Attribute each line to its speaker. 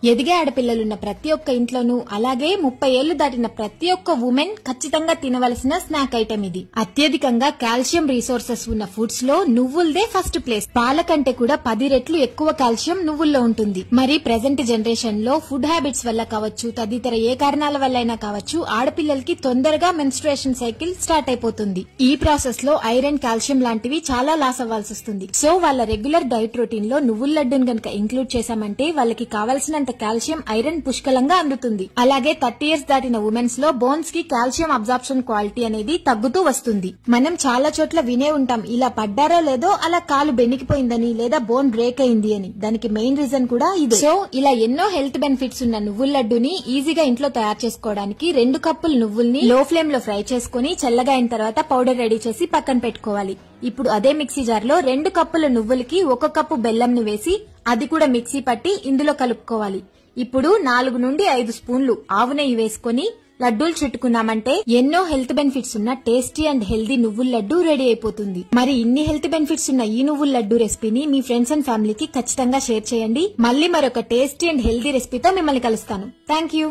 Speaker 1: ఎదిగే ఆడపిల్లలున్న ప్రతి ఒక్క ఇంట్లోనూ అలాగే 30 ఏళ్లు దాటిన ప్రతి ఒక్క ఉమెన్ ఖచ్చితంగా తినవలసిన స్నాక్ ఐటెం ఇది. అత్యధికంగా కాల్షియం రిసోర్సెస్ ఉన్న ఫుడ్స్ లో నువ్వులదే ఫస్ట్ ప్లేస్. పాల కంటే కూడా 10 రెట్లు ఎక్కువ కాల్షియం నువ్వుల్లో ఉంటుంది. మరి ప్రెజెంట్ జనరేషన్ లో ఫుడ్ హ్యాబిట్స్ వల్ల కావచ్చు, తదితర ఏ కారణాల వల్ల అయినా కావచ్చు, ఆడపిల్లలకి తొందరగా మెన్స్ట్రుయేషన్ సైకిల్ స్టార్ట్ అయిపోతుంది. ఈ ప్రాసెస్ లో ఐరన్, కాల్షియం లాంటివి చాలా లాస్ అవ్వాల్సి వస్తుంది. సో వాళ్ళ రెగ్యులర్ డైట్ రొటీన్ లో నువ్వుల లడ్డూను గనక ఇంక్లూడ్ చేశామంటే వాళ్ళకి కావాల్సినంత కాల్షియం, ఐరన్ పుష్కలంగా అందుతుంది. అలాగే 30 ఇయర్స్ దాటిన ఉమెన్స్ లో బోన్స్ కి కాల్షియం అబ్జార్ప్షన్ క్వాలిటీ అనేది తగ్గుతూ వస్తుంది. మనం చాలా చోట్ల వినే ఉంటాం, ఇలా పడ్డారో లేదో అలా కాలు బెనికిపోయిందని లేదా బోన్ బ్రేక్ అయింది అని. దానికి మెయిన్ రీజన్ కూడా ఇదే. సో ఇలా ఎన్నో హెల్త్ బెనిఫిట్స్ ఉన్న నువ్వుల లడ్డూని ఈజీగా ఇంట్లో తయారు చేసుకోవడానికి 2 కప్పులు నువ్వుల్ని లో ఫ్లేమ్ లో ఫ్రై చేసుకుని చల్లగా అయిన తర్వాత పౌడర్ రెడీ చేసి పక్కన పెట్టుకోవాలి. ఇప్పుడు అదే మిక్సీ జార్ లో 2 కప్పుల నువ్వులకి 1 కప్పు బెల్లంని వేసి అది కూడా మిక్సీ పట్టి ఇందులో కలుపుకోవాలి. ఇప్పుడు 4 నుండి 5 స్పూన్లు ఆవు నెయ్యి వేసుకుని లడ్డూలు చుట్టుకున్నామంటే ఎన్నో హెల్త్ బెనిఫిట్స్ ఉన్న టేస్టీ అండ్ హెల్దీ నువ్వుల లడ్డు రెడీ అయిపోతుంది. మరి ఇన్ని హెల్త్ బెనిఫిట్స్ ఉన్న ఈ నువ్వుల లడ్డు రెసిపీని మీ ఫ్రెండ్స్ అండ్ ఫ్యామిలీకి ఖచ్చితంగా షేర్ చేయండి. మళ్ళీ మరొక టేస్టీ అండ్ హెల్దీ రెసిపీతో మిమ్మల్ని కలుస్తాను. Thank you.